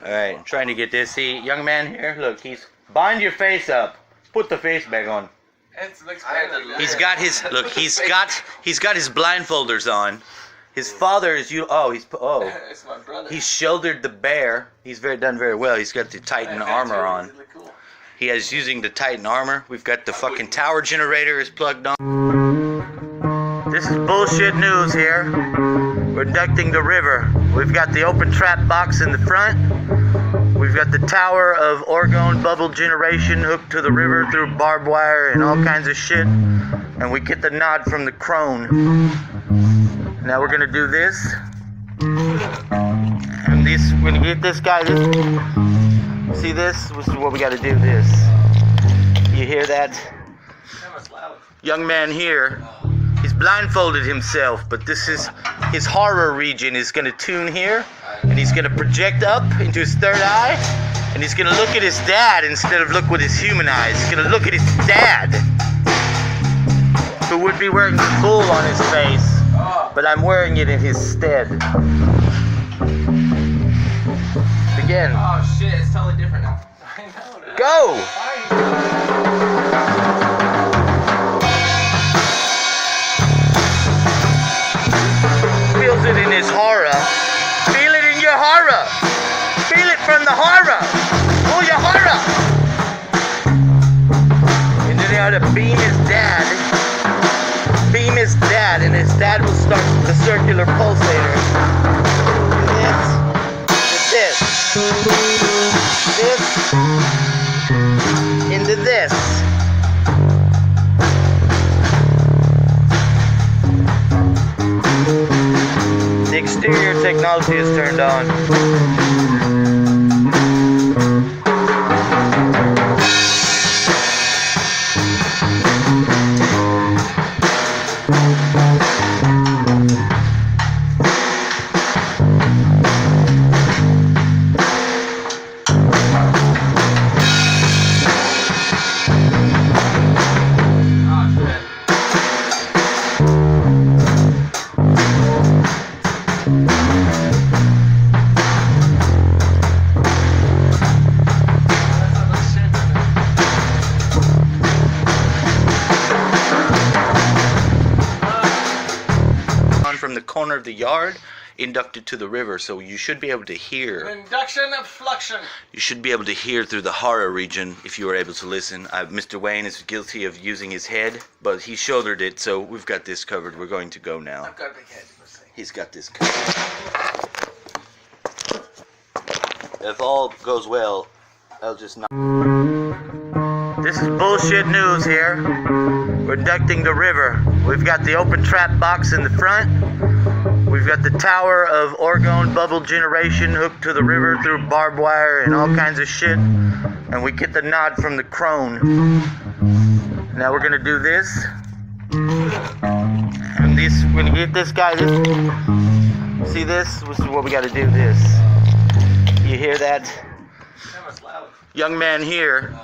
Alright, I'm trying to get this. See, young man here, look, he's bind your face up. Put the face back on. He's got his he's got his blindfolders on. His father is It's my brother. he's shouldered the bear. He's done very well. He's got the Titan armor on. He is using the Titan armor. We've got the fucking tower generator is plugged on. This is bullshit news here. We're inducting the river. We've got the open trap box in the front. We've got the tower of orgone bubble generation hooked to the river through barbed wire and all kinds of shit. And we get the nod from the crone. Now we're gonna do this. And we're gonna get this guy this. See this? This is what we gotta do this. You hear that? Young man here. He's blindfolded himself, but this is his horror region is going to tune here, and he's going to project up into his third eye, and he's going to look at his dad instead of look with his human eyes. He's going to look at his dad, who would be wearing the bull on his face, but I'm wearing it in his stead. Again. Oh shit, it's totally different now. I know that. Go! Feels it in his horror. Feel it in your horror. Feel it from the horror. Pull your horror. And then they ought to beam his dad. Beam his dad, and his dad will start the circular pulsator. This. This. Into this. The exterior technology is turned on. From the corner of the yard, inducted to the river, so you should be able to hear. Induction and fluxion. You should be able to hear through the horror region if you were able to listen. Mr. Wayne is guilty of using his head, but he shouldered it, so we've got this covered. We're going to go now. I've got a big head. Let's see. He's got this covered. If all goes well, I'll just not. This is bullshit news here. We're inducting the river. We've got the open trap box in the front. We've got the tower of orgone bubble generation hooked to the river through barbed wire and all kinds of shit. And we get the nod from the crone. Now we're gonna do this. And we're gonna get this guy this. See this? This is what we gotta do this. You hear that? Young man here.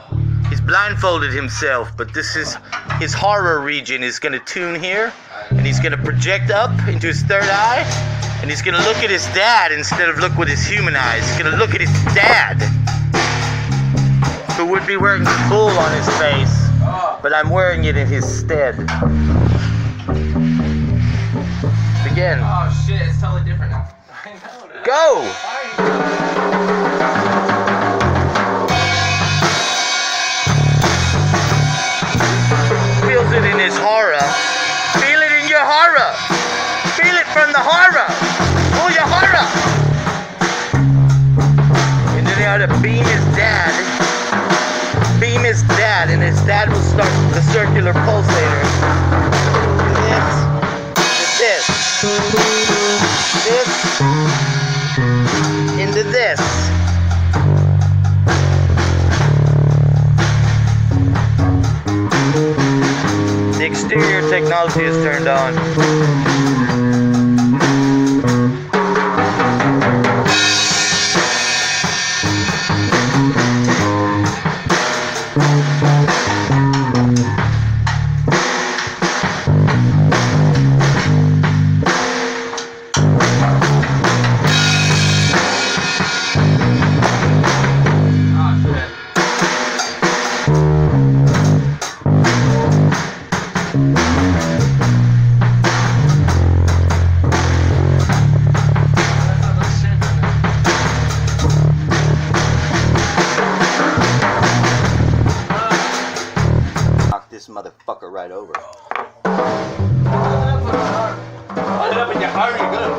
He's blindfolded himself, but this is his horror region is going to tune here, and he's going to project up into his third eye, and he's going to look at his dad instead of look with his human eyes. He's going to look at his dad, who would be wearing the bull on his face, but I'm wearing it in his stead. Again. Oh shit, it's totally different now. I know that. Go! Feels it in his horror. Feel it in your horror. Feel it from the horror. Pull your horror. And then they ought to beam his dad. Beam his dad, and his dad will start the circular pulsator. This. This. Into this. The exterior technology is turned on. fuck her right over. Hold it up in your arm, you're good.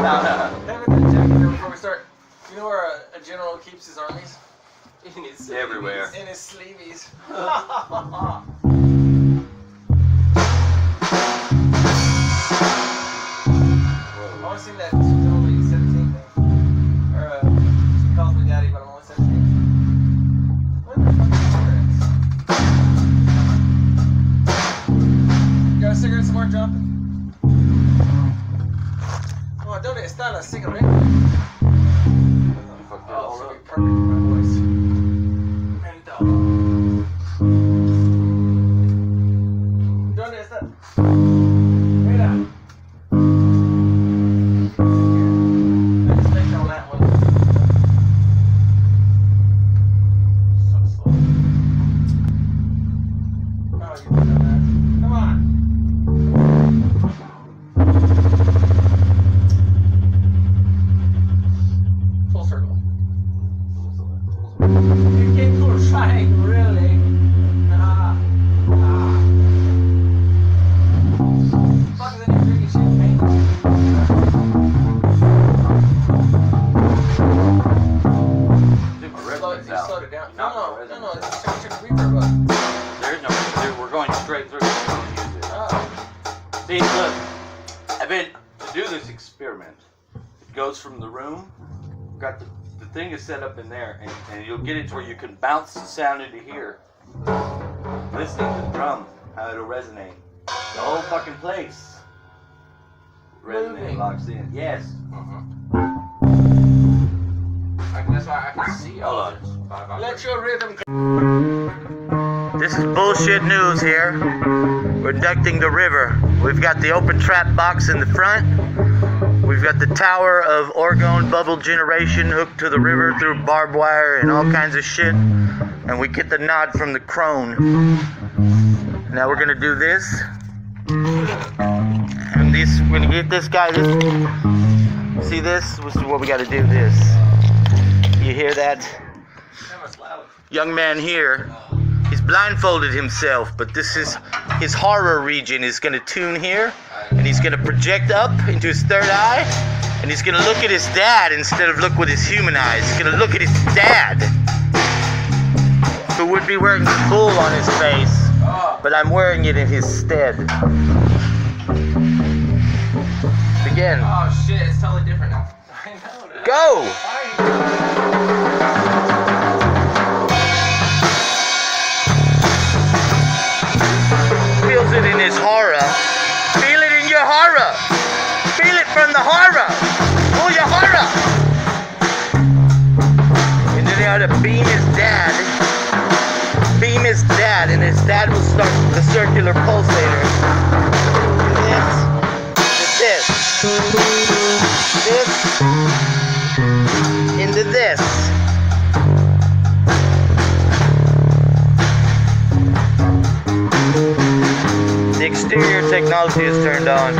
No. Before we start, you know where a general keeps his armies? In his sleeves. Everywhere. In his sleeves. I want to see that only 17 thing. Or, she calls me daddy, but I'm only 17. What the fuck is cigarettes? You got a cigarette somewhere, Jonathan? Oh, ¿dónde está la cigarette? Oh, this would be perfect for my voice. Mental. ¿Dónde está? Mira. Let's take on that one. So slow. Oh, you did that. Come on. Full circle. You came to a triangle, really? Fuck, then you're drinking champagne. You slowed it down. No, just check the reverb up. There is no reverb. We're going straight through. Oh. See, look. I've been to do this experiment. It goes from the room. Got the thing is set up in there, and you'll get it to where you can bounce the sound into here. Listening to the drum, how it'll resonate. The whole fucking place. Resonate, locks in. Yes. That's why I can see all Hold on. Let your rhythm. This is bullshit news here. We're inducting the river. We've got the open trap box in the front. We've got the tower of orgone bubble generation hooked to the river through barbed wire and all kinds of shit. And we get the nod from the crone. Now we're gonna do this. And this, we're gonna get this guy this. See this? This is what we gotta do this. You hear that? Young man here. He's blindfolded himself, but this is his horror region is gonna tune here. And he's gonna project up into his third eye, and he's gonna look at his dad instead of look with his human eyes. He's gonna look at his dad, who would be wearing the bull on his face, but I'm wearing it in his stead. Begin. Oh shit, it's totally different now. I know that. Go! Feels it in his horror. Feel it in your horror. Feel it from the horror. Pull your horror. And then they ought to beam his dad. Beam his dad, and his dad will start the circular pulsator. This. This. Into this. The exterior technology is turned on.